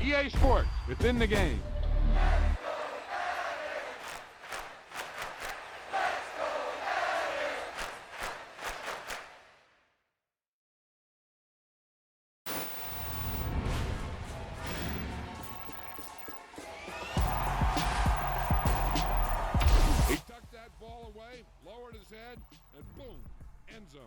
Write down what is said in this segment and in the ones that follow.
EA Sports, within the game. He tucked that ball away, lowered his head, and boom, end zone.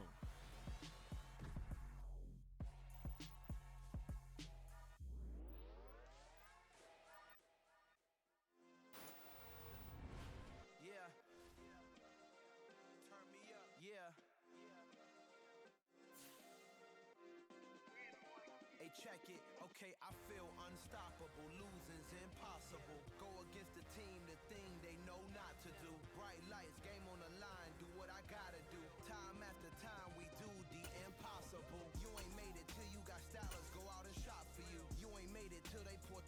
Check it, okay, I feel unstoppable, losing's impossible. Go against the team, the thing they know not to do. Bright lights, game on the line, do what I gotta do. Time after time, we do the impossible. You ain't made it till you got stylists go out and shop for you. You ain't made it till they put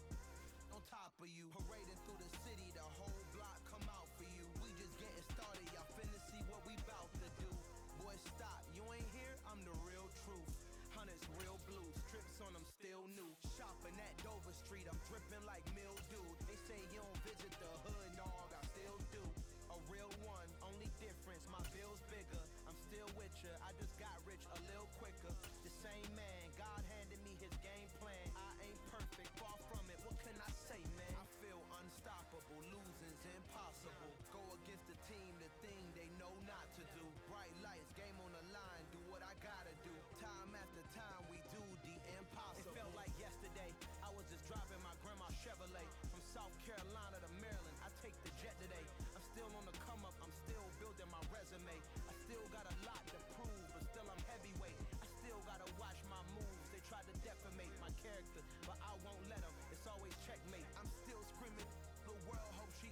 on top of you. Parading through the city, the whole block come out for you. We just getting started, y'all finna see what we bout to do. Boy, stop, you ain't here, I'm the real truth. Hunters, real blue, strips on them still new. Shopping at Dover Street, I'm dripping like mildew. They say you don't visit the hood, dog, I still do. A real one, only difference, my bill's bigger. I'm still with ya, I just got rich a little quicker. The same man, God handed me his game plan. I ain't perfect, far from it, what can I say, man? I feel unstoppable, losing's impossible. Go against the team, the thing they know not to do. Bright lights, game on the line, do what I gotta do. Time after time, we do the impossible. It felt like yesterday, I was just driving my grandma's Chevrolet from South Carolina to Maryland. I take the jet today. I'm still on the come up, I'm still building my resume. I still got a lot to prove, but still I'm heavyweight. I still gotta watch my moves. They tried to defamate my character, but I won't let them. It's always checkmate. I'm still screaming, the world hope she.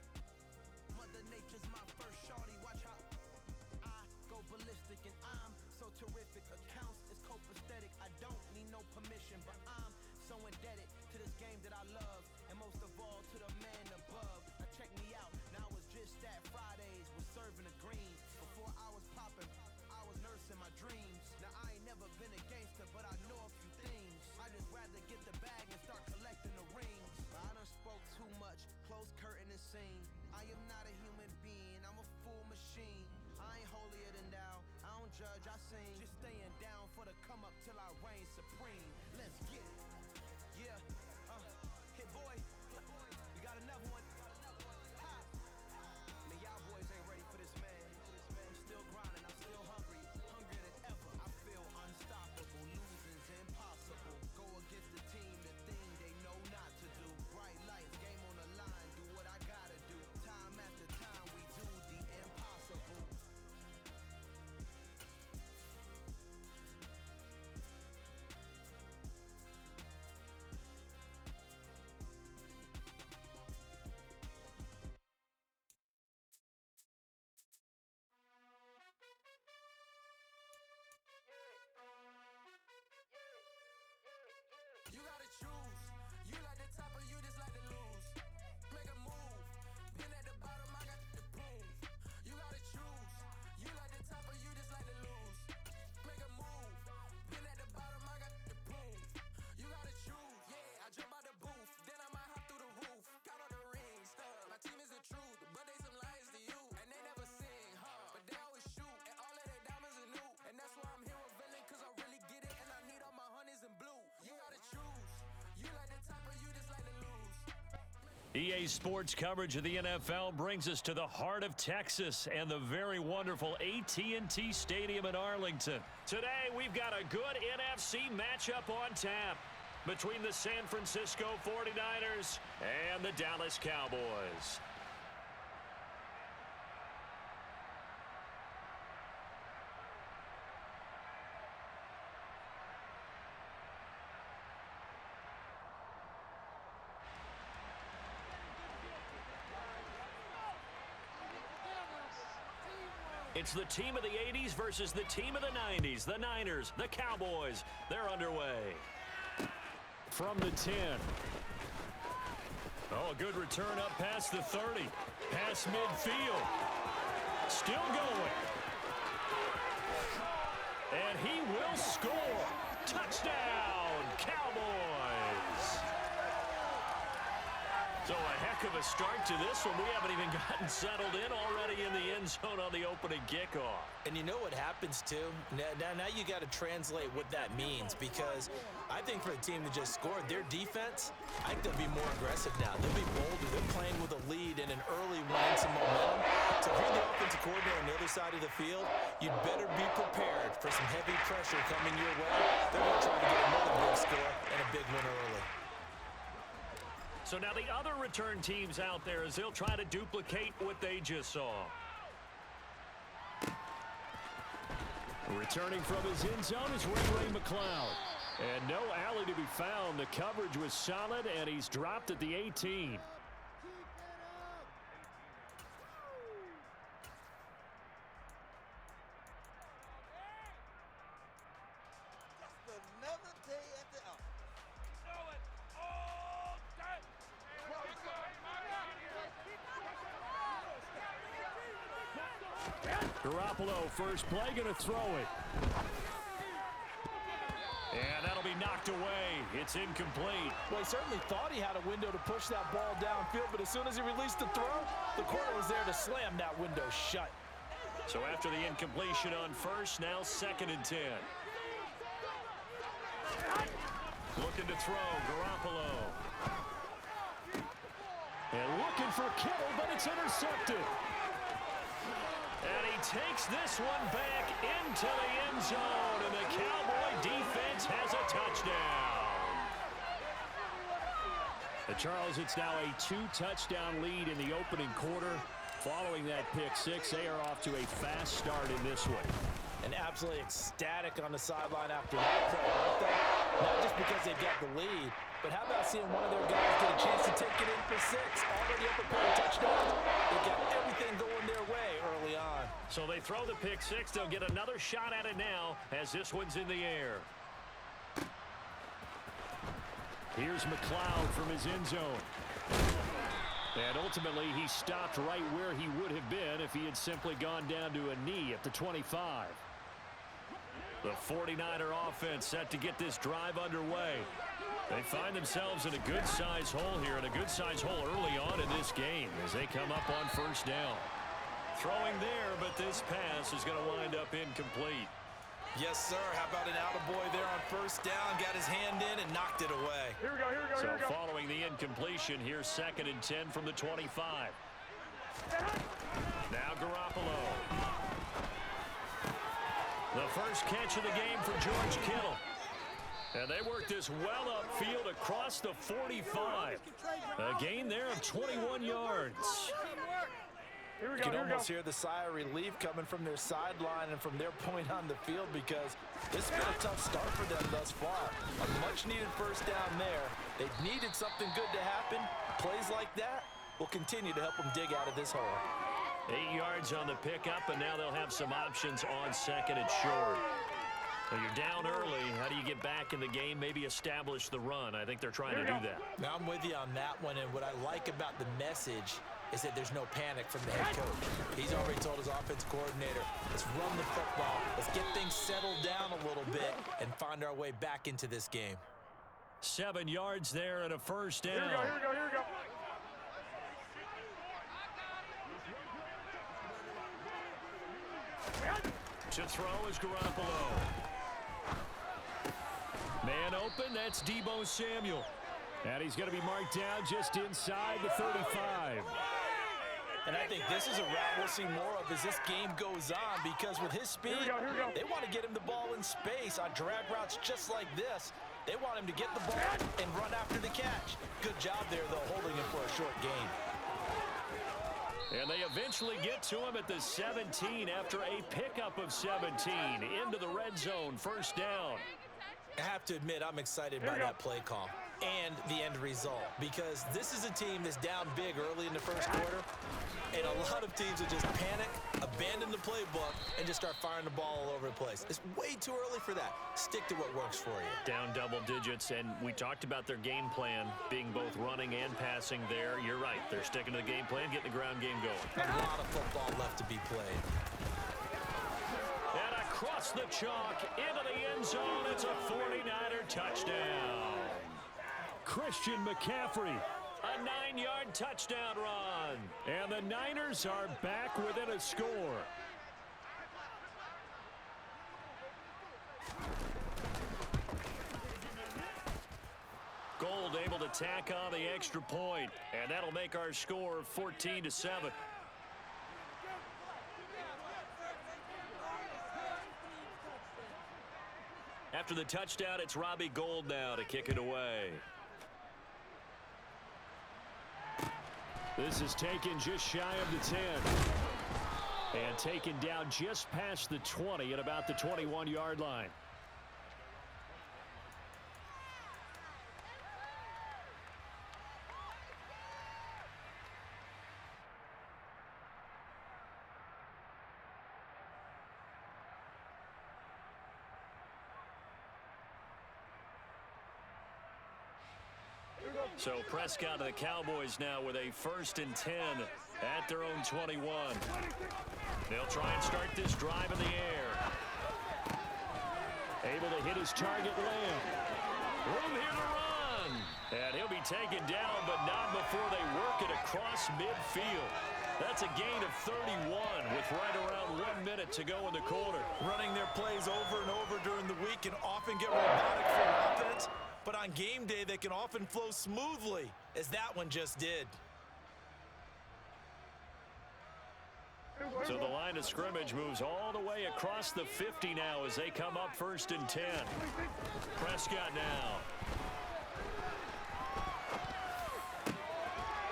Mother Nature's my first shorty, watch how I go ballistic and I'm so terrific. Accounts is copacetic. I don't need no permission, but I'm so indebted to this game that I love, and most of all to the man above. Now check me out. Now I was just at Fridays, was serving the greens. Before I was popping, I was nursing my dreams. Now I ain't never been a gangster, but I know a few things. I just rather get the bag and start collecting the rings. But I done spoke too much. Close curtain and scene. I am not a human being. I'm a full machine. I ain't holier than thou. I don't judge, I sing. Just staying down for the come up till I reign supreme. Let's get it. Yeah, hit boy. You got another one. Ha. Man, y'all boys ain't ready for this, man. I'm still grinding, I'm still hungry. Hungrier than ever. I feel unstoppable. Losing's impossible. Go against the team, the thing they know not to do. Bright lights, game on the line. Do what I gotta do. Time after time, we do the impossible. You gotta choose. You like the top or you just like to lose. Make a move. Pin at the bottom, I got the boom. You gotta choose. You like the top or you just like to lose. Make a move. Pin at the bottom, I got the boom. You gotta choose. Yeah, I jump out the booth. Then I might hop through the roof. Count on the rings. My team is the truth, but they some liars to you. And they never sing, but they always shoot. And all of their diamonds are new. And that's why I'm here with villain, cause I really get it. And I need all my honeys in blue. You gotta choose. You like the top or you just like to lose. EA Sports coverage of the NFL brings us to the heart of Texas and the very wonderful AT&T Stadium in Arlington. Today, we've got a good NFC matchup on tap between the San Francisco 49ers and the Dallas Cowboys. It's the team of the 80s versus the team of the 90s. The Niners, the Cowboys, they're underway. From the 10. Oh, a good return up past the 30. Past midfield. Still going. And he will score. Touchdown, Cowboys. So a heck of a start to this one. We haven't even gotten settled in already in the end zone on the opening kickoff. And you know what happens, too? Now you got to translate what that means, because I think for the team that just scored, their defense, I think they'll be more aggressive now. They'll be bolder. They're playing with a lead and an early win and some momentum. So if you're the offensive coordinator on the other side of the field, you'd better be prepared for some heavy pressure coming your way. They're going to try to get another big score and a big win early. So now the other return teams out there as they'll try to duplicate what they just saw. Returning from his end zone is Ray McLeod. And no alley to be found. The coverage was solid, and he's dropped at the 18. Garoppolo, first play, going to throw it. And that'll be knocked away. It's incomplete. Well, he certainly thought he had a window to push that ball downfield, but as soon as he released the throw, the corner was there to slam that window shut. So after the incompletion on first, now 2nd and 10. Looking to throw, Garoppolo. And looking for Kittle, but it's intercepted. And he takes this one back into the end zone, and the Cowboy defense has a touchdown. Charles, it's now a 2-touchdown lead in the opening quarter. Following that pick six, they are off to a fast start in this one. And absolutely ecstatic on the sideline after that play, aren't they? Not just because they got the lead, but how about seeing one of their guys get a chance to take it in for 6? Already up a pair of touchdowns. They got everything going their way early on. So they throw the pick six. They'll get another shot at it now as this one's in the air. Here's McLeod from his end zone. And ultimately, he stopped right where he would have been if he had simply gone down to a knee at the 25. The 49er offense set to get this drive underway. They find themselves in a good-sized hole here, and a good-sized hole early on in this game as they come up on first down. Throwing there, but this pass is going to wind up incomplete. Yes, sir. How about an attaboy there on first down? Got his hand in and knocked it away. Here we go. So following the incompletion, here's 2nd and 10 from the 25. Now Garoppolo. The first catch of the game for George Kittle. And they work this well upfield across the 45. A gain there of 21 yards. You can almost hear the sigh of relief coming from their sideline and from their point on the field, because this has been a tough start for them thus far. A much-needed first down there. They've needed something good to happen. Plays like that will continue to help them dig out of this hole. 8 yards on the pickup, and now they'll have some options on 2nd and short. Well, you're down early. How do you get back in the game? Maybe establish the run. I think they're trying to do that. Now, I'm with you on that one, and what I like about the message is that there's no panic from the head coach. He's already told his offensive coordinator, let's run the football, let's get things settled down a little bit and find our way back into this game. 7 yards there and a first down. Here we go. To throw is Garoppolo. Man open, that's Deebo Samuel. And he's going to be marked down just inside the 35. And I think this is a route we'll see more of as this game goes on, because with his speed, Here we go. they want to get him the ball in space on drag routes just like this. They want him to get the ball and run after the catch. Good job there, though, holding him for a short gain. And they eventually get to him at the 17 after a pickup of 17 into the red zone, first down. I have to admit, I'm excited by that play call and the end result, because this is a team that's down big early in the first quarter, and a lot of teams will just panic, abandon the playbook, and just start firing the ball all over the place. It's way too early for that. Stick to what works for you. Down double digits, and we talked about their game plan being both running and passing there. You're right. They're sticking to the game plan, getting the ground game going. A lot of football left to be played. And across the chalk, into the end zone, it's a 49er touchdown. Christian McCaffrey, a 9-yard touchdown run. And the Niners are back within a score. Gold able to tack on the extra point, and that'll make our score 14-7. After the touchdown, it's Robbie Gould now to kick it away. This is taken just shy of the 10. And taken down just past the 20 at about the 21-yard line. So Prescott and the Cowboys now with a 1st and 10 at their own 21. They'll try and start this drive in the air. Able to hit his target Lamb. Room here to run. And he'll be taken down, but not before they work it across midfield. That's a gain of 31 with right around 1 minute to go in the quarter. Running their plays over and over during the week can often get robotic for an offense, but on game day they can often flow smoothly, as that one just did. So the line of scrimmage moves all the way across the 50 now as they come up 1st and 10. Prescott now.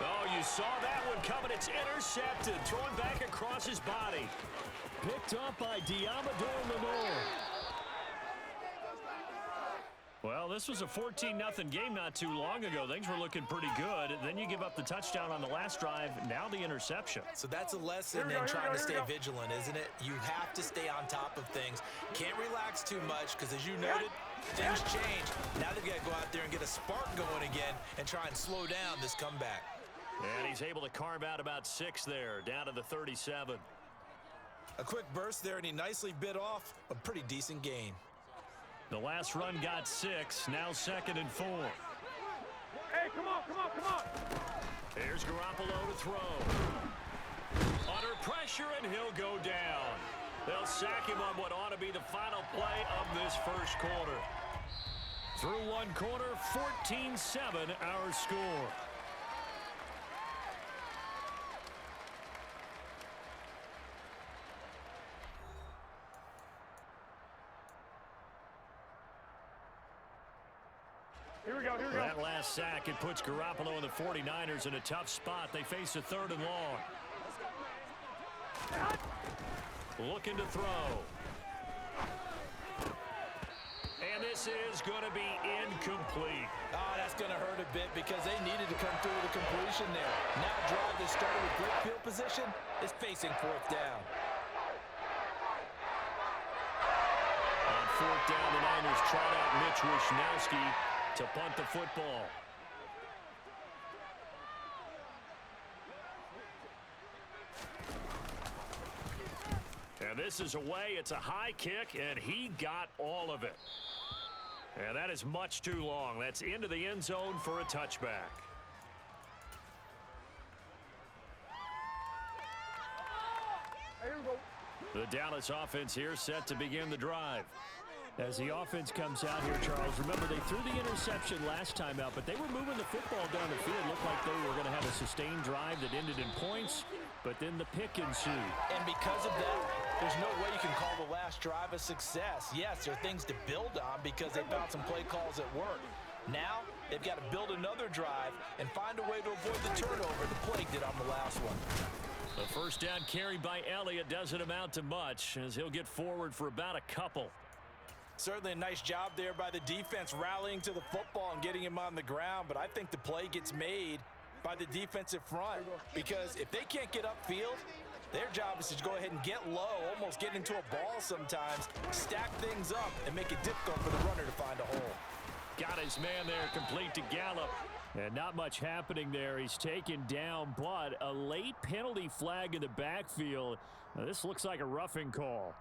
Oh, you saw that one coming. It's intercepted. Thrown back across his body. Picked up by Diamador Lenore. Well, this was a 14-0 game not too long ago. Things were looking pretty good. Then you give up the touchdown on the last drive. Now the interception. So that's a lesson in trying to stay vigilant, isn't it? You have to stay on top of things. Can't relax too much because, as you noted, things change. Now they've got to go out there and get a spark going again and try and slow down this comeback. And he's able to carve out about 6 there, down to the 37. A quick burst there, and he nicely bit off a pretty decent gain. The last run got 6, now 2nd and 4. Hey, come on, come on, come on. Here's Garoppolo to throw. Under pressure, and he'll go down. They'll sack him on what ought to be the final play of this first quarter. Through one quarter, 14-7 our score. Here we go, here we go. That last sack, it puts Garoppolo and the 49ers in a tough spot. They face a 3rd and long. Looking to throw. And this is going to be incomplete. Oh, that's going to hurt a bit because they needed to come through with a completion there. Now a drive that started with great field position is facing 4th down. On 4th down, the Niners trot out Mitch Wishnowski to punt the football. And this is away. It's a high kick, and he got all of it. And that is much too long. That's into the end zone for a touchback. Here we go. The Dallas offense here set to begin the drive. As the offense comes out here, Charles, remember they threw the interception last time out, but they were moving the football down the field. It looked like they were going to have a sustained drive that ended in points, but then the pick ensued. And because of that, there's no way you can call the last drive a success. Yes, there are things to build on because they found some play calls at work. Now, they've got to build another drive and find a way to avoid the turnover the Plague did on the last one. The first down carry by Elliott doesn't amount to much as he'll get forward for about a couple. Certainly a nice job there by the defense rallying to the football and getting him on the ground, but I think the play gets made by the defensive front because if they can't get upfield, their job is to go ahead and get low, almost get into a ball sometimes, stack things up, and make it difficult for the runner to find a hole. Got his man there complete to Gallup. And not much happening there. He's taken down, but a late penalty flag in the backfield. Now, this looks like a roughing call.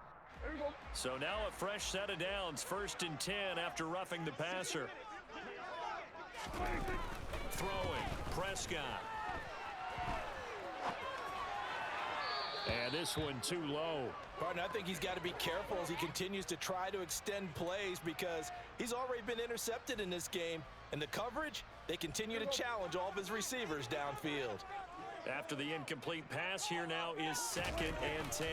So now a fresh set of downs, 1st and 10 after roughing the passer. throwing. Prescott. And this one too low. Partner, I think he's got to be careful as he continues to try to extend plays because he's already been intercepted in this game. And the coverage, they continue to challenge all of his receivers downfield. After the incomplete pass, here now is 2nd and 10.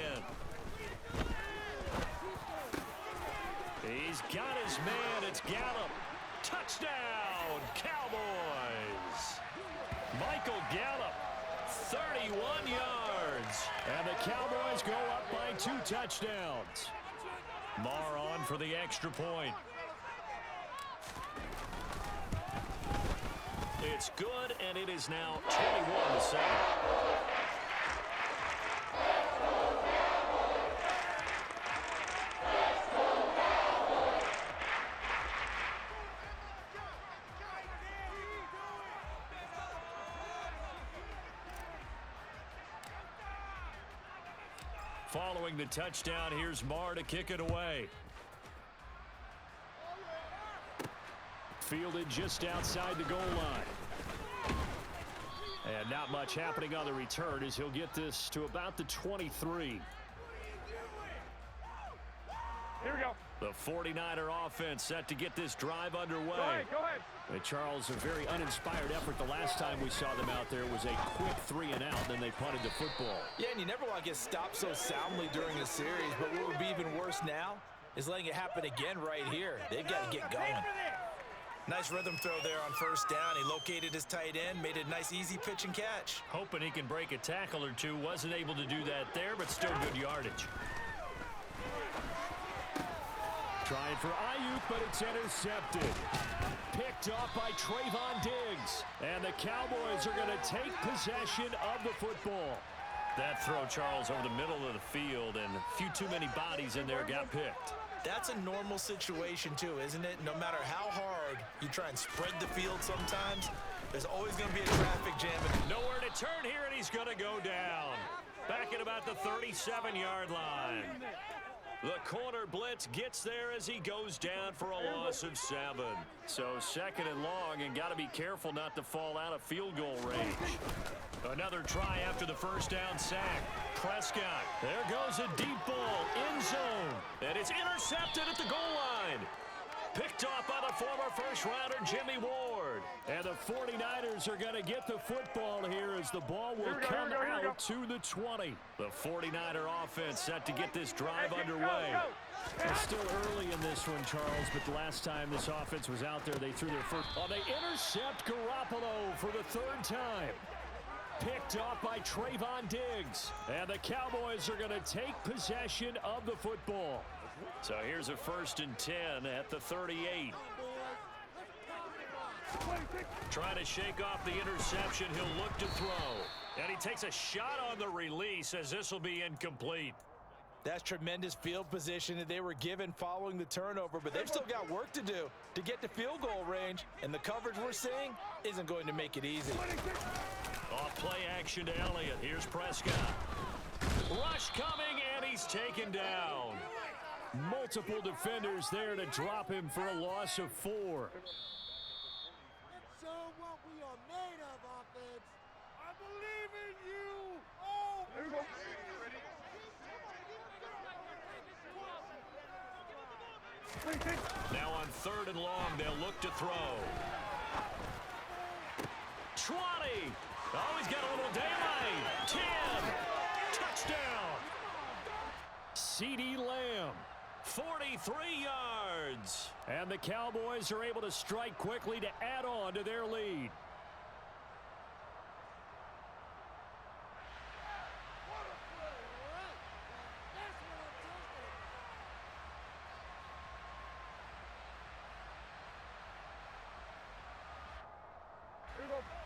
He's got his man. It's Gallup. Touchdown, Cowboys. Michael Gallup, 31 yards. And the Cowboys go up by 2 touchdowns. Marr on for the extra point. It's good, and it is now 21-7. Following the touchdown, here's Marr to kick it away. Fielded just outside the goal line. And not much happening on the return as he'll get this to about the 23. Here we go. The 49er offense set to get this drive underway. Go ahead. Charles, a very uninspired effort. The last time we saw them out there was a quick 3 and out, then they punted the football. Yeah, and you never want to get stopped so soundly during the series, but what would be even worse now is letting it happen again right here. They've got to get going. Nice rhythm throw there on first down. He located his tight end, made a nice easy pitch and catch. Hoping he can break a tackle or two. Wasn't able to do that there, but still good yardage. Trying for Ayuk, but it's intercepted. Picked off by Trayvon Diggs. And the Cowboys are going to take possession of the football. That throw, Charles, over the middle of the field, and a few too many bodies in there got picked. That's a normal situation, too, isn't it? No matter how hard you try and spread the field sometimes, there's always going to be a traffic jam. Nowhere to turn here, and he's going to go down. Back at about the 37-yard line. The corner blitz gets there as he goes down for a loss of 7. So 2nd and long, and got to be careful not to fall out of field goal range. Another try after the first down sack. Prescott. There goes a deep ball. End zone. And it's intercepted at the goal line. Picked off by the former first-rounder Jimmy Ward. And the 49ers are going to get the football here as the ball will come out to the 20. The 49er offense set to get this drive underway. It's still early in this one, Charles, but the last time this offense was out there, they threw their first. Oh, they intercept Garoppolo for the 3rd time. Picked off by Trayvon Diggs. And the Cowboys are going to take possession of the football. So here's a 1st and 10 at the 38. Trying to shake off the interception. He'll look to throw. And he takes a shot on the release as this will be incomplete. That's tremendous field position that they were given following the turnover, but they've still got work to do to get to field goal range, and the coverage we're seeing isn't going to make it easy. Off play action to Elliott. Here's Prescott. Rush coming, and he's taken down. Multiple defenders there to drop him for a loss of 4. Show what we are made of, offense. I believe in you. Oh, there we go. Now on 3rd and long, they'll look to throw. 20. Oh, he's got a little daylight. 10. Touchdown. CeeDee Lamb. 43 yards. And the Cowboys are able to strike quickly to add on to their lead.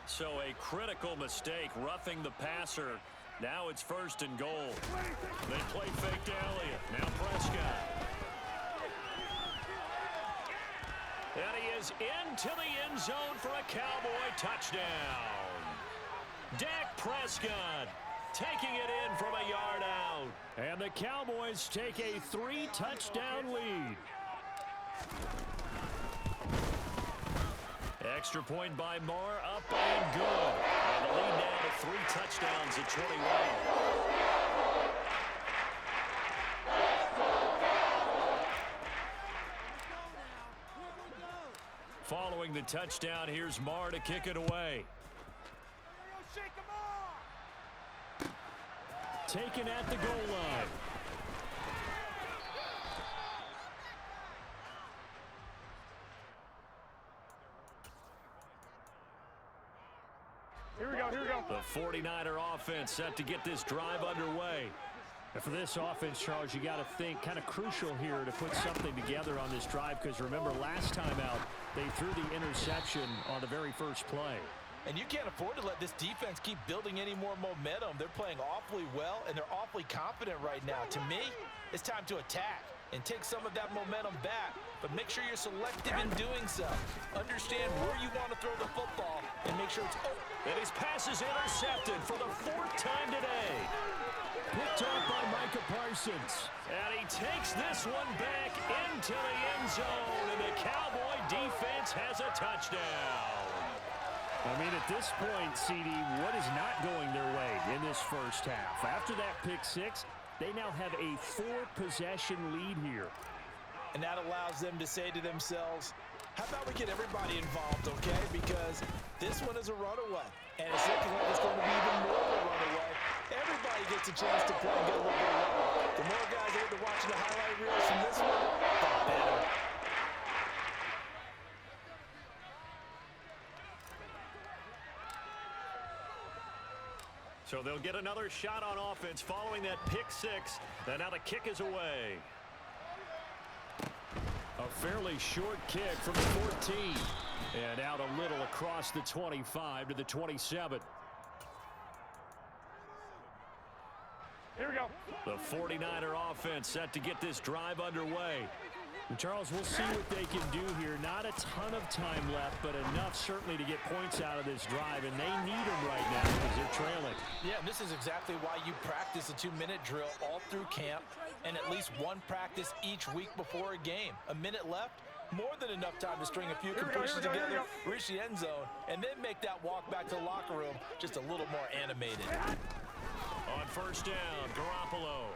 So a critical mistake, roughing the passer. Now it's 1st and goal. They play fake to Elliott. Now Prescott. And he is into the end zone for a Cowboy touchdown. Dak Prescott taking it in from a yard out. And the Cowboys take a 3-touchdown lead. Extra point by Marr, up and good. And the lead now to 3 touchdowns at 21. Following the touchdown, here's Marr to kick it away. Taken at the goal line. Here we go, here we go. The 49er offense set to get this drive underway. And for this offense, Charles, you got to think kind of crucial here to put something together on this drive, because remember last time out they threw the interception on the very first play. And you can't afford to let this defense keep building any more momentum. They're playing awfully well, and they're awfully confident right now. To me, it's time to attack and take some of that momentum back, but make sure you're selective in doing so. Understand where you want to throw the football and make sure it's open. And his pass is intercepted for the 4th time today. Picked off by Micah Parsons. And he takes this one back into the end zone, and the Cowboy defense has a touchdown. I mean, at this point, CD, what is not going their way in this first half? After that pick 6, they now have a 4-possession lead here. And that allows them to say to themselves, how about we get everybody involved, okay? Because this one is a runaway, and it's looking like it's going to be even more of a runaway. Everybody gets a chance to play and get a little bit of love. The more guys are able to watch the highlight reels from this one, the better. So they'll get another shot on offense following that pick 6. And now the kick is away. A fairly short kick from the 14. And out a little across the 25 to the 27. Here we go. The 49er offense set to get this drive underway. And Charles, we'll see what they can do here. Not a ton of time left, but enough certainly to get points out of this drive, and they need them right now because they're trailing. Yeah, and this is exactly why you practice a 2-minute drill all through camp and at least one practice each week before a game. A minute left, more than enough time to string a few completions together, reach the end zone, and then make that walk back to the locker room just a little more animated. On first down, Garoppolo.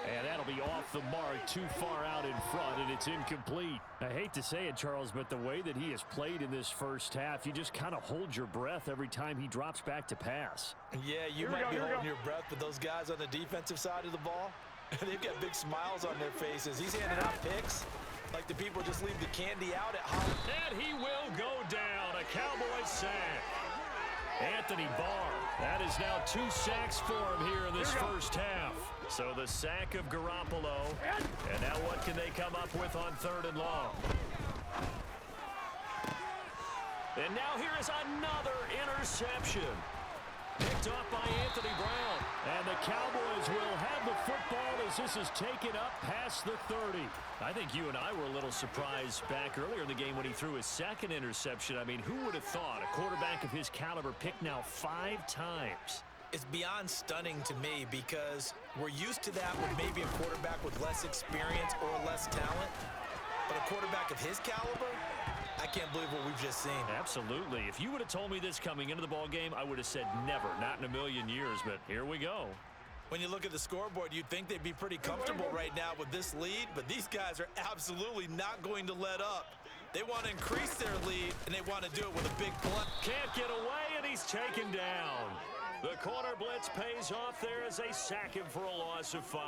And that'll be off the mark, too far out in front, and it's incomplete. I hate to say it, Charles, but the way that he has played in this first half, you just kind of hold your breath every time he drops back to pass. Yeah, you might be holding your breath, but those guys on the defensive side of the ball, they've got big smiles on their faces. He's handing out picks like the people just leave the candy out at home. And he will go down, a Cowboy sack. Anthony Barr, that is now 2 sacks for him here in this first half. So the sack of Garoppolo, and now what can they come up with on 3rd and long? And now here is another interception. Picked off by Anthony Brown. And the Cowboys will have the football as this is taken up past the 30. I think you and I were a little surprised back earlier in the game when he threw his 2nd interception. I mean, who would have thought a quarterback of his caliber picked now 5 times? It's beyond stunning to me because we're used to that with maybe a quarterback with less experience or less talent. But a quarterback of his caliber, I can't believe what we've just seen. Absolutely. If you would have told me this coming into the ball game, I would have said never, not in a million years, but here we go. When you look at the scoreboard, you'd think they'd be pretty comfortable right now with this lead, but these guys are absolutely not going to let up. They want to increase their lead, and they want to do it with a big play. Can't get away, and he's taken down. The corner blitz pays off there as they sack him for a loss of 5.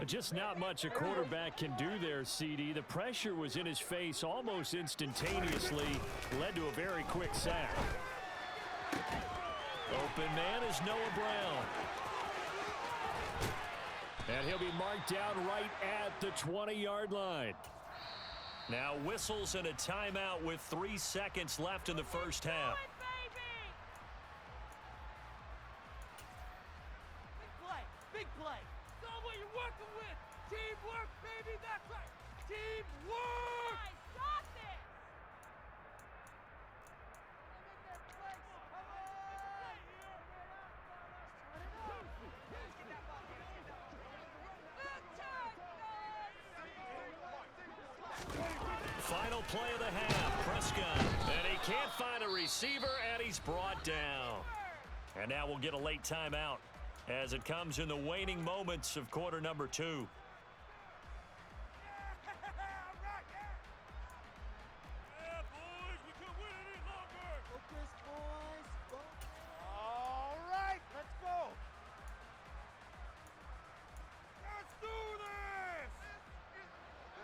Just not much a quarterback can do there, CD. The pressure was in his face almost instantaneously, led to a very quick sack. Open man is Noah Brown. And he'll be marked down right at the 20-yard line. Now whistles and a timeout with 3 seconds left in the first half. Big play. That's what you're working with. Teamwork, baby. That's right. Teamwork. Stop this. Final play of the half. Prescott. And he can't find a receiver, and he's brought down. And now we'll get a late timeout as it comes in the waning moments of quarter number 2.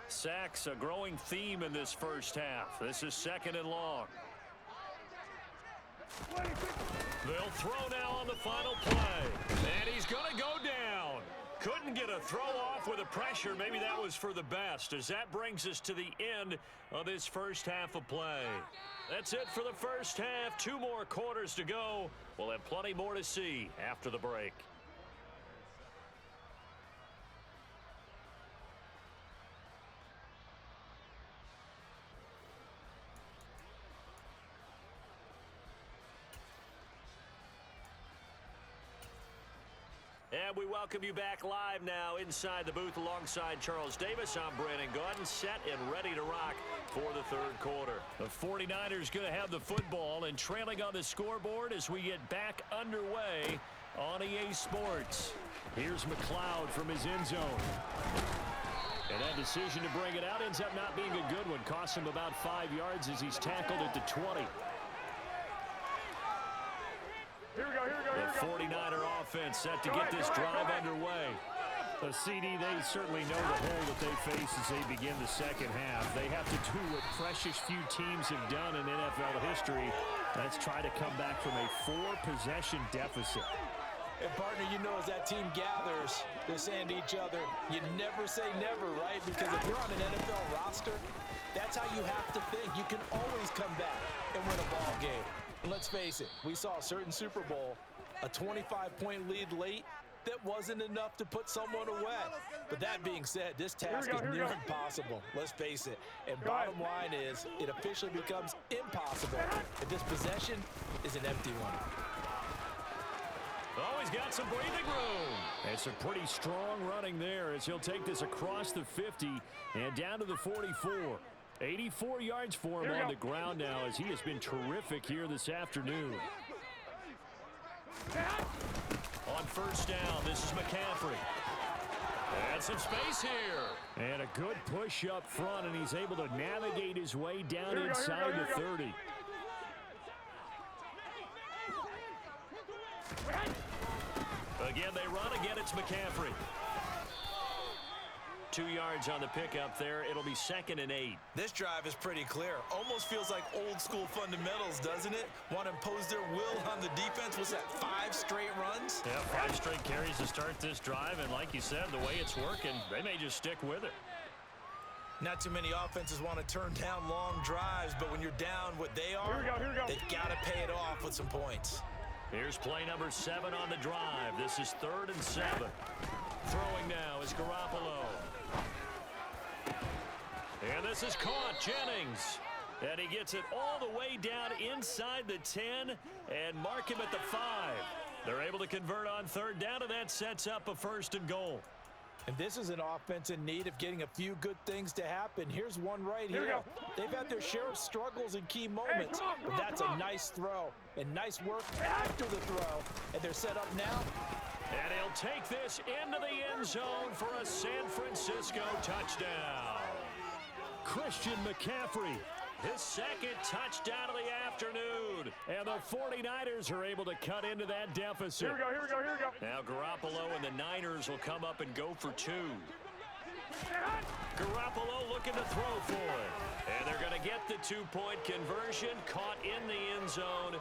Sacks, a growing theme in this first half. This is 2nd and long. They'll throw now on the final play. And he's going to go down. Couldn't get a throw off with the pressure. Maybe that was for the best, as that brings us to the end of this first half of play. That's it for the first half. 2 more quarters to go. We'll have plenty more to see after the break. And we welcome you back live now inside the booth alongside Charles Davis. I'm Brandon Gaudin, set and ready to rock for the 3rd quarter. The 49ers going to have the football and trailing on the scoreboard as we get back underway on EA Sports. Here's McLeod from his end zone. And that decision to bring it out ends up not being a good one. Costs him about 5 yards as he's tackled at the 20. Here we go, here we go, here The we go. 49er offense set to get this drive underway. The CD, they certainly know the hole that they face as they begin the second half. They have to do what precious few teams have done in NFL history. That's try to come back from a 4-possession deficit. And partner, you know, as that team gathers, they're saying to each other, you never say never, right? Because if you're on an NFL roster, that's how you have to think. You can always come back and win a ball game. And let's face it, we saw a certain Super Bowl, a 25-point lead late that wasn't enough to put someone away. But that being said, this task is near impossible. Let's face it. And bottom line is, it officially becomes impossible if this possession is an empty one. Oh, he's got some breathing room. It's a pretty strong running there as he'll take this across the 50 and down to the 44. 84 yards for him on the ground now as he has been terrific here this afternoon. On first down, this is McCaffrey. And some space here. And a good push up front, and he's able to navigate his way down inside the 30. Again, they run. Again, it's McCaffrey. 2 yards on the pickup there. It'll be 2nd and 8. This drive is pretty clear. Almost feels like old school fundamentals, doesn't it? Want to impose their will on the defense. Was that 5 straight runs? Yeah, 5 straight carries to start this drive. And like you said, the way it's working, they may just stick with it. Not too many offenses want to turn down long drives, but when you're down what they are, they've got to pay it off with some points. Here's play number 7 on the drive. This is 3rd and 7. Throwing now is Garoppolo. And this is caught. Jennings. And he gets it all the way down inside the 10 and mark him at the 5. They're able to convert on 3rd down, and that sets up a 1st and goal. And this is an offense in need of getting a few good things to happen. Here's one right here. They've had their share of struggles in key moments, but that's a nice throw and nice work after the throw. And they're set up now. And he'll take this into the end zone for a San Francisco touchdown. Christian McCaffrey. His 2nd touchdown of the afternoon. And the 49ers are able to cut into that deficit. Here we go, here we go, here we go. Now Garoppolo and the Niners will come up and go for 2. Garoppolo looking to throw for it. And they're going to get the 2-point conversion. Caught in the end zone.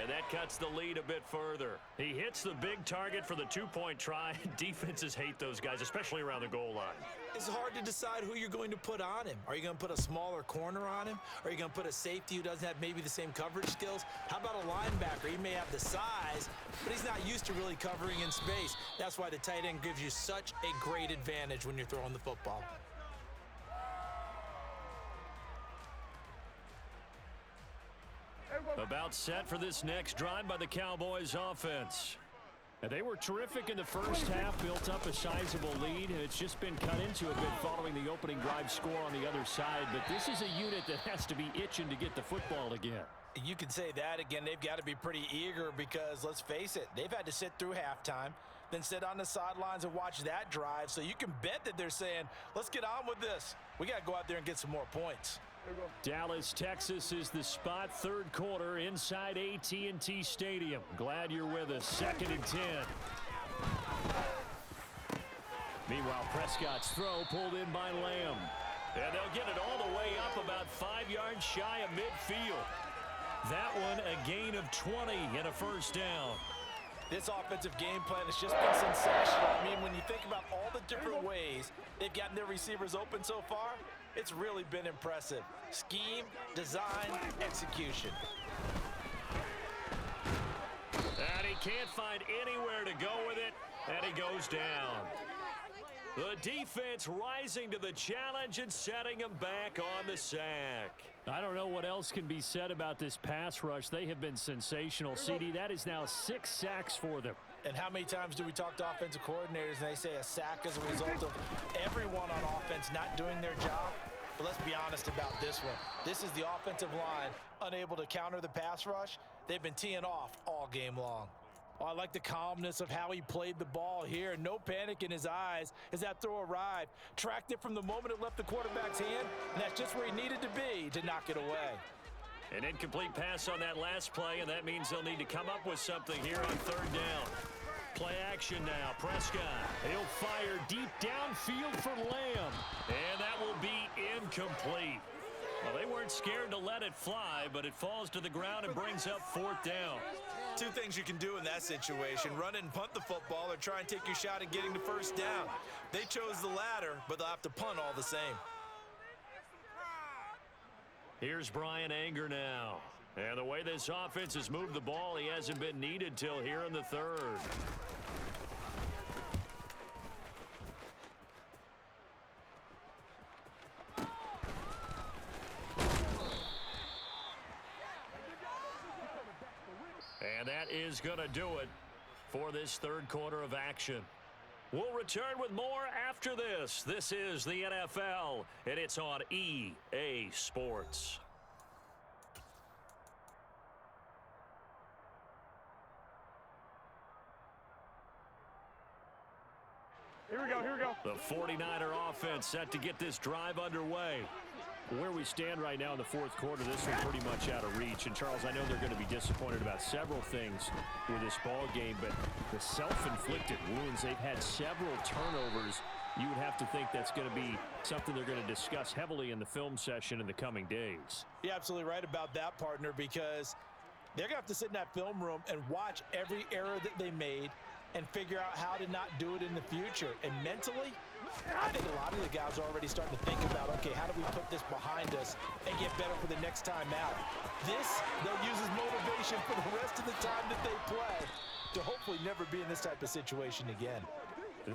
And that cuts the lead a bit further. He hits the big target for the 2-point try. Defenses hate those guys, especially around the goal line. It's hard to decide who you're going to put on him. Are you going to put a smaller corner on him? Are you going to put a safety who doesn't have maybe the same coverage skills? How about a linebacker? He may have the size, but he's not used to really covering in space. That's why the tight end gives you such a great advantage when you're throwing the football. About set for this next drive by the Cowboys offense. And they were terrific in the first half, built up a sizable lead, and it's just been cut into a bit following the opening drive score on the other side. But this is a unit that has to be itching to get the football again. You can say that again. They've got to be pretty eager because, let's face it, they've had to sit through halftime, then sit on the sidelines and watch that drive. So you can bet that they're saying, let's get on with this. We got to go out there and get some more points. Dallas, Texas is the spot. Third quarter inside AT&T Stadium. Glad you're with us. 2nd and 10. Meanwhile, Prescott's throw pulled in by Lamb. And they'll get it all the way up about 5 yards shy of midfield. That one a gain of 20 and a first down. This offensive game plan has just been sensational. I mean, when you think about all the different ways they've gotten their receivers open so far, it's really been impressive. Scheme, design, execution. And he can't find anywhere to go with it, and he goes down. The defense rising to the challenge and setting him back on the sack. I don't know what else can be said about this pass rush. They have been sensational. CD, that is now 6 sacks for them. And how many times do we talk to offensive coordinators and they say a sack as a result of everyone on offense not doing their job? But let's be honest about this one. This is the offensive line unable to counter the pass rush. They've been teeing off all game long. Oh, I like the calmness of how he played the ball here. No panic in his eyes as that throw arrived. Tracked it from the moment it left the quarterback's hand, and that's just where he needed to be to knock it away. An incomplete pass on that last play, and that means they'll need to come up with something here on 3rd down. Play action now. Prescott. He'll fire deep downfield for Lamb. And that will be incomplete. Well, they weren't scared to let it fly, but it falls to the ground and brings up 4th down. 2 things you can do in that situation: run it and punt the football, or try and take your shot at getting the first down. They chose the latter, but they'll have to punt all the same. Here's Brian Anger now. And the way this offense has moved the ball, he hasn't been needed till here in the 3rd. And that is going to do it for this 3rd quarter of action. We'll return with more after this. This is the NFL, and it's on EA Sports. Here we go, here we go. The 49er offense set to get this drive underway. Where we stand right now in the 4th quarter, this one's pretty much out of reach. And, Charles, I know they're going to be disappointed about several things with this ball game, but the self-inflicted wounds, they've had several turnovers. You would have to think that's going to be something they're going to discuss heavily in the film session in the coming days. You're absolutely right about that, partner, because they're going to have to sit in that film room and watch every error that they made and figure out how to not do it in the future. And mentally, I think a lot of the guys are already starting to think about, okay, how do we put this behind us and get better for the next time out? This, they'll use as motivation for the rest of the time that they play to hopefully never be in this type of situation again.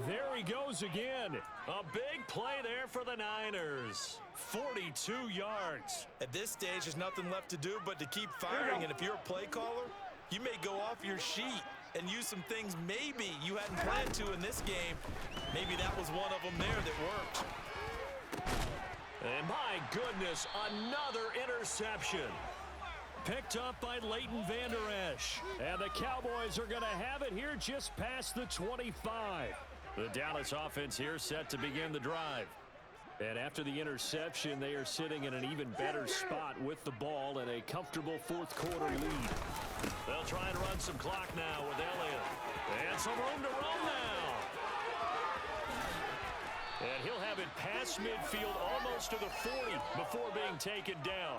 There he goes again. A big play there for the Niners. 42 yards. At this stage, there's nothing left to do but to keep firing. And if you're a play caller, you may go off your sheet and use some things maybe you hadn't planned to in this game. Maybe that was one of them there that worked. And my goodness, another interception. Picked up by Leighton Vander Esch. And the Cowboys are going to have it here just past the 25. The Dallas offense here set to begin the drive. And after the interception, they are sitting in an even better spot with the ball and a comfortable 4th quarter lead. They'll try and run some clock now with Elliott. And some room to run now. And he'll have it past midfield almost to the 40 before being taken down.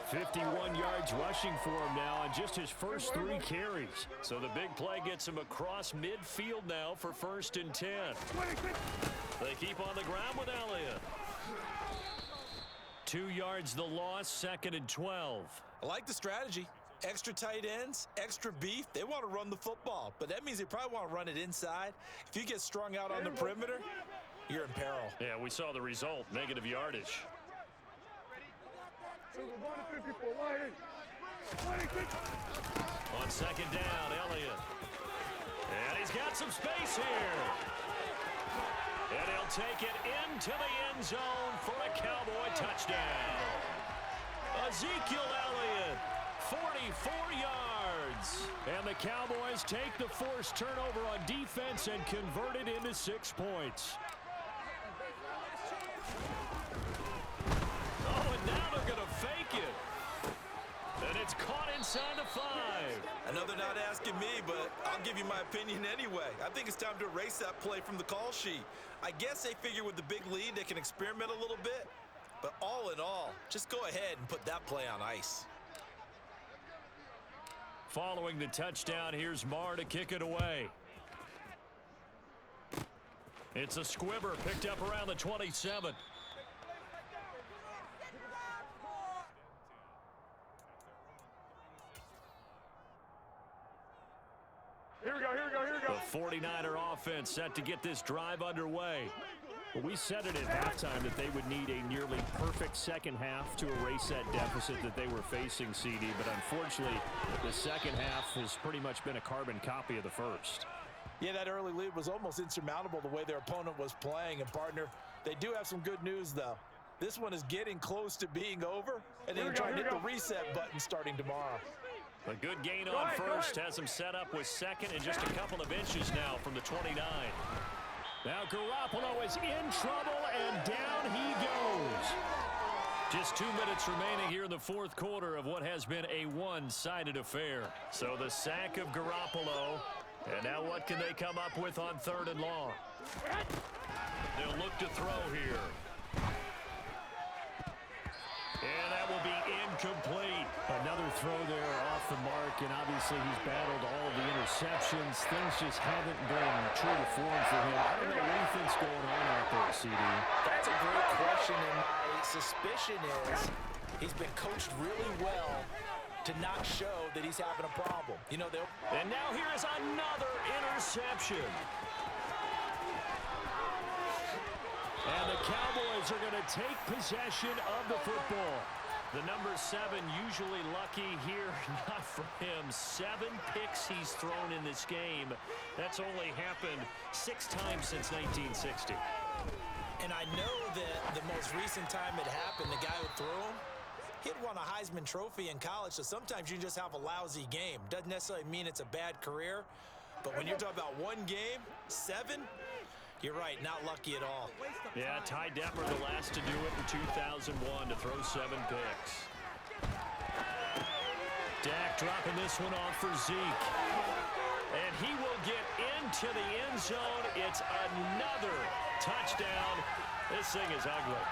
51 yards rushing for him now on just his first 3 carries. So the big play gets him across midfield now for 1st and 10. They keep on the ground with Elliott. 2 yards the loss, 2nd and 12. I like the strategy. Extra tight ends, extra beef. They want to run the football, but that means they probably want to run it inside. If you get strung out on the perimeter, you're in peril. Yeah, we saw the result, negative yardage. On 2nd down, Elliott. And he's got some space here. And he'll take it into the end zone for a Cowboy touchdown. Ezekiel Elliott, 44 yards. And the Cowboys take the forced turnover on defense and convert it into 6 points. Oh, and now they're going to fake it. And it's caught inside the 5. I know they're not asking me, but I'll give you my opinion anyway. I think it's time to erase that play from the call sheet. I guess they figure with the big lead they can experiment a little bit. But all in all, just go ahead and put that play on ice. Following the touchdown, here's Marr to kick it away. It's a squibber picked up around the 27. Here we go, here we go, here we go. The 49er offense set to get this drive underway. Well, we said it at halftime that they would need a nearly perfect second half to erase that deficit that they were facing, CD. But unfortunately, the second half has pretty much been a carbon copy of the first. Yeah, that early lead was almost insurmountable the way their opponent was playing. And, partner, they do have some good news, though. This one is getting close to being over, and they're trying to hit the reset button starting tomorrow. A good gain on first has him set up with second and just a couple of inches now from the 29. Now Garoppolo is in trouble, and down he goes. Just 2 minutes remaining here in the fourth quarter of what has been a one-sided affair. So the sack of Garoppolo, and now what can they come up with on 3rd and long? They'll look to throw here. And that will be incomplete. Another throw there off the mark, and obviously he's battled all of the interceptions. Things just haven't been true to form for him. I don't know what he thinks going on out there, CD. That's a great question, and my suspicion is he's been coached really well to not show that he's having a problem. You know, and now here is another interception. And the Cowboys are going to take possession of the football. The number 7 usually lucky here. Not for him. 7 picks he's thrown in this game. That's only happened 6 times since 1960. And I know that the most recent time it happened, the guy who threw him, he'd won a Heisman Trophy in college, so sometimes you just have a lousy game. Doesn't necessarily mean it's a bad career, but when you're talking about one game, 7, you're right, not lucky at all. Yeah, Ty Detmer, the last to do it in 2001, to throw 7 picks. Dak dropping this one off for Zeke. And he will get into the end zone. It's another touchdown. This thing is ugly.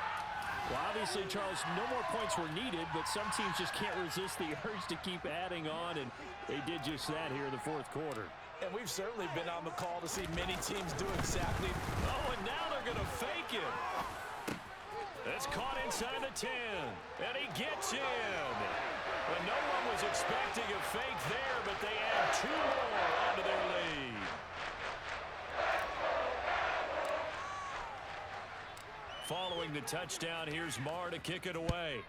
Well, obviously, Charles, no more points were needed, but some teams just can't resist the urge to keep adding on, and they did just that here in the fourth quarter. And we've certainly been on the call to see many teams do exactly. Oh, and now they're going to fake it. It's caught inside the 10, and he gets in. And no one was expecting a fake there, but they add 2 more onto their lead. Following the touchdown, here's Marr to kick it away.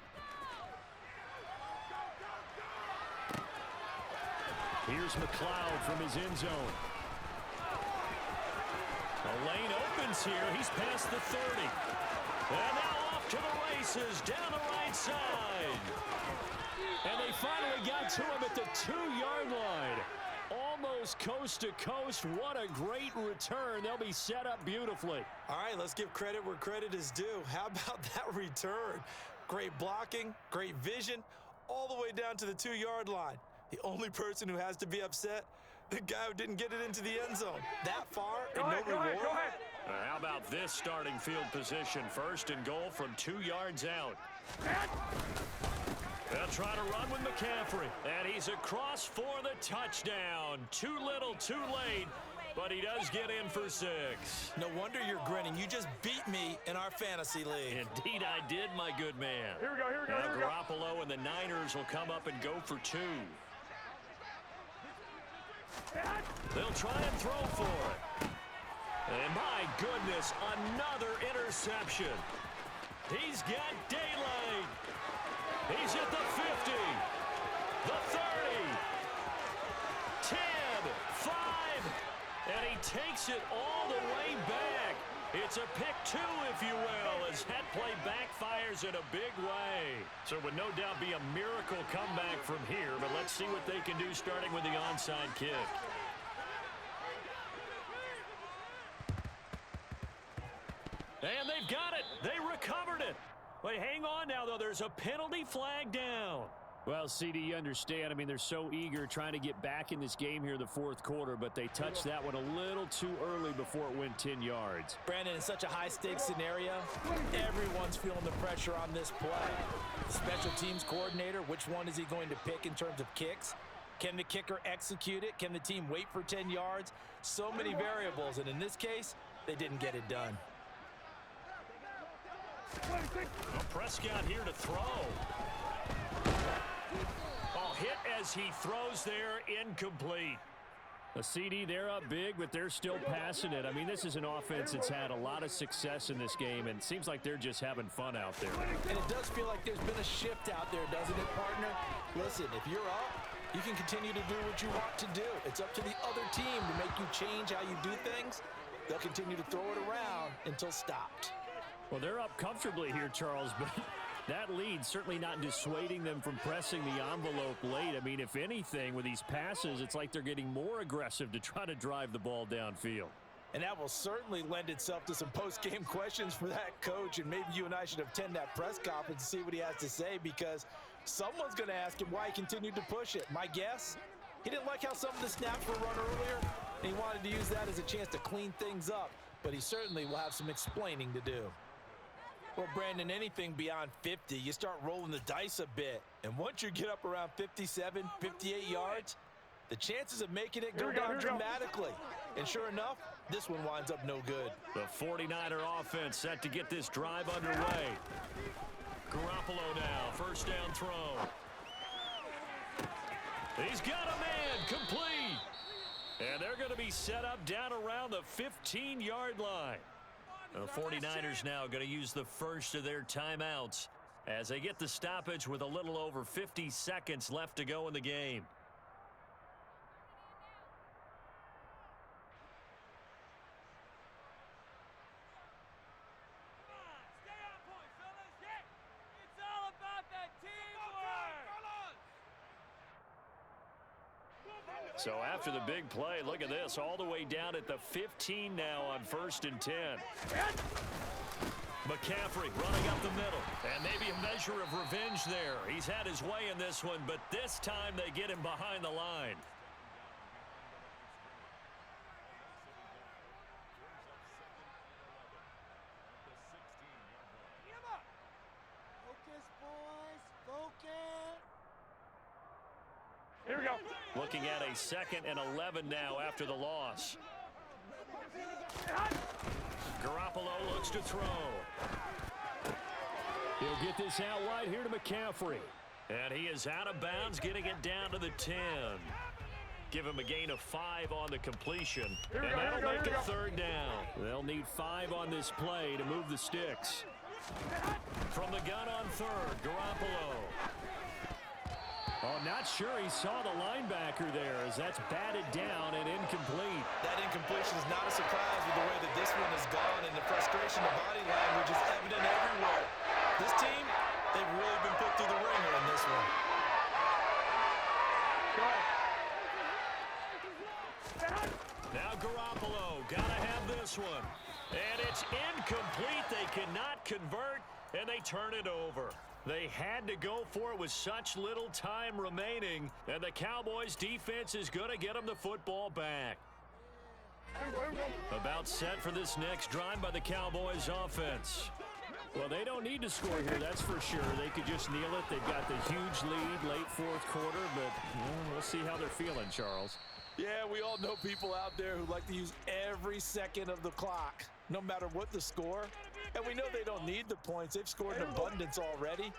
Here's McLeod from his end zone. The lane opens here. He's past the 30. And now off to the races down the right side. And they finally got to him at the 2-yard line. Almost coast to coast. What a great return. They'll be set up beautifully. All right, let's give credit where credit is due. How about that return? Great blocking, great vision, all the way down to the 2-yard line. The only person who has to be upset, the guy who didn't get it into the end zone. That far and no reward. Go ahead. How about this starting field position? 1st and goal from 2 yards out. They'll try to run with McCaffrey. And he's across for the touchdown. Too little, too late. But he does get in for 6. No wonder you're grinning. You just beat me in our fantasy league. Indeed I did, my good man. Here we go, here we go, Now here we go. Garoppolo and the Niners will come up and go for 2. They'll try and throw for it. And my goodness, another interception. He's got daylight. He's at the 50, the 30, 10, 5, And he takes it all the way back. It's a pick two, if you will, as that play backfires in a big way. So it would no doubt be a miracle comeback from here, but let's see what they can do starting with the onside kick. And they've got it. They recovered it. Wait, hang on now, though. There's a penalty flag down. Well, CD, you understand. I mean, they're so eager trying to get back in this game here in the fourth quarter, but they touched that one a little too early before it went 10 yards. Brandon, in such a high-stakes scenario, everyone's feeling the pressure on this play. The special teams coordinator, which one is he going to pick in terms of kicks? Can the kicker execute it? Can the team wait for 10 yards? So many variables, and in this case, they didn't get it done. Well, Prescott here to throw. Oh, hit as he throws there, incomplete. A CD, they're up big, but they're still passing it. I mean, this is an offense that's had a lot of success in this game, and it seems like they're just having fun out there. And it does feel like there's been a shift out there, doesn't it, partner? Listen, if you're up, you can continue to do what you want to do. It's up to the other team to make you change how you do things. They'll continue to throw it around until stopped. Well, they're up comfortably here, Charles, but that lead certainly not dissuading them from pressing the envelope late. I mean, if anything, with these passes, it's like they're getting more aggressive to try to drive the ball downfield. And that will certainly lend itself to some post-game questions for that coach, and maybe you and I should attend that press conference and see what he has to say, because someone's going to ask him why he continued to push it. My guess, he didn't like how some of the snaps were run earlier, and he wanted to use that as a chance to clean things up, but he certainly will have some explaining to do. Well, Brandon, anything beyond 50, you start rolling the dice a bit. And once you get up around 57, 58 yards, the chances of making it go down dramatically. And sure enough, this one winds up no good. The 49er offense set to get this drive underway. Garoppolo now, first down throw. He's got a man, complete. And they're going to be set up down around the 15-yard line. The 49ers now going to use the first of their timeouts as they get the stoppage with a little over 50 seconds left to go in the game. So after the big play, look at this, all the way down at the 15 now on 1st and 10. McCaffrey running up the middle, and maybe a measure of revenge there. He's had his way in this one, but this time they get him behind the line. Focus, boys, focus. Here we go. Looking at a 2nd and 11 now after the loss. Garoppolo looks to throw. He'll get this out wide here to McCaffrey. And he is out of bounds, getting it down to the 10. Give him a gain of 5 on the completion. And that'll make it 3rd down. They'll need 5 on this play to move the sticks. From the gun on 3rd, Garoppolo. Oh, not sure he saw the linebacker there as that's batted down and incomplete. That incompletion is not a surprise with the way that this one has gone, and the frustration of body language is evident everywhere. This team, they've really been put through the ringer in this one. Now Garoppolo, gotta have this one. And it's incomplete. They cannot convert, and they turn it over. They had to go for it with such little time remaining, and the Cowboys' defense is going to get them the football back. About set for this next drive by the Cowboys' offense. Well, they don't need to score here, that's for sure. They could just kneel it. They've got the huge lead late 4th quarter, but we'll see how they're feeling, Charles. Yeah, we all know people out there who like to use every second of the clock, no matter what the score. And we know they don't need the points. They've scored in abundance already.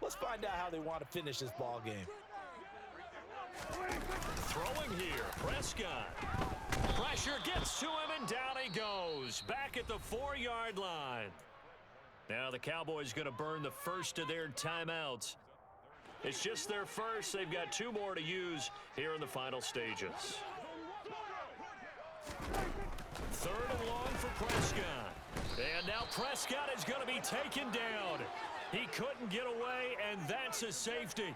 Let's find out how they want to finish this ball game. Throwing here, Prescott. Pressure gets to him, and down he goes. Back at the 4-yard line. Now the Cowboys going to burn the first of their timeouts. It's just their first. They've got 2 more to use here in the final stages. Third and long for Prescott. And now Prescott is going to be taken down. He couldn't get away, and that's a safety.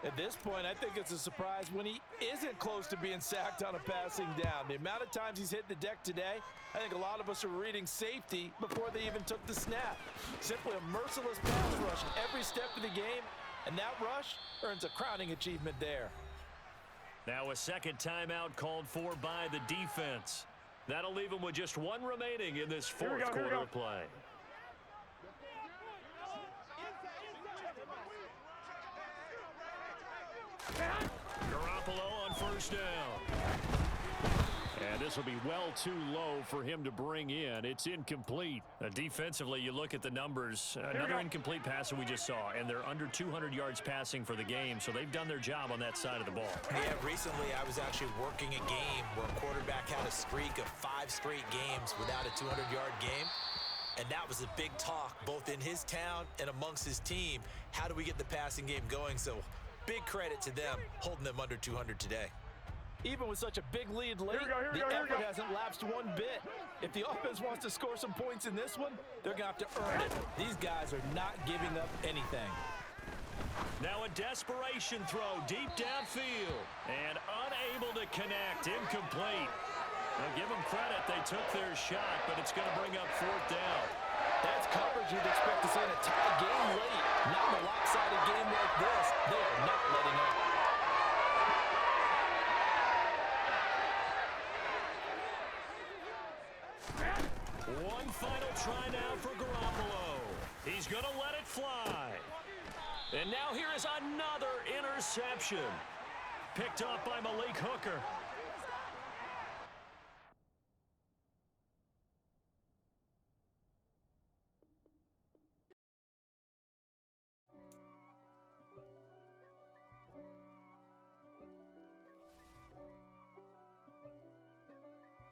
At this point, I think it's a surprise when he isn't close to being sacked on a passing down. The amount of times he's hit the deck today, I think a lot of us are reading safety before they even took the snap. Simply a merciless pass rush every step of the game, and that rush earns a crowning achievement there. Now a second timeout called for by the defense. That'll leave him with just one remaining in this fourth quarter of play. Garoppolo on first down. And this will be well too low for him to bring in. It's incomplete. Defensively, you look at the numbers. Another incomplete pass that we just saw, and they're under 200 yards passing for the game, so they've done their job on that side of the ball. Yeah, recently I was actually working a game where a quarterback had a streak of 5 straight games without a 200-yard game. And that was a big talk, both in his town and amongst his team. How do we get the passing game going? So big credit to them holding them under 200 today. Even with such a big lead late, the effort hasn't lapsed one bit. If the offense wants to score some points in this one, they're going to have to earn it. These guys are not giving up anything. Now a desperation throw deep downfield and unable to connect. Incomplete. Now give them credit. They took their shot, but it's going to bring up fourth down. That's coverage you'd expect to see in a tie game late. Not in a lopsided game like this. They are not letting up. One final try now for Garoppolo. He's going to let it fly. And now here is another interception. Picked up by Malik Hooker.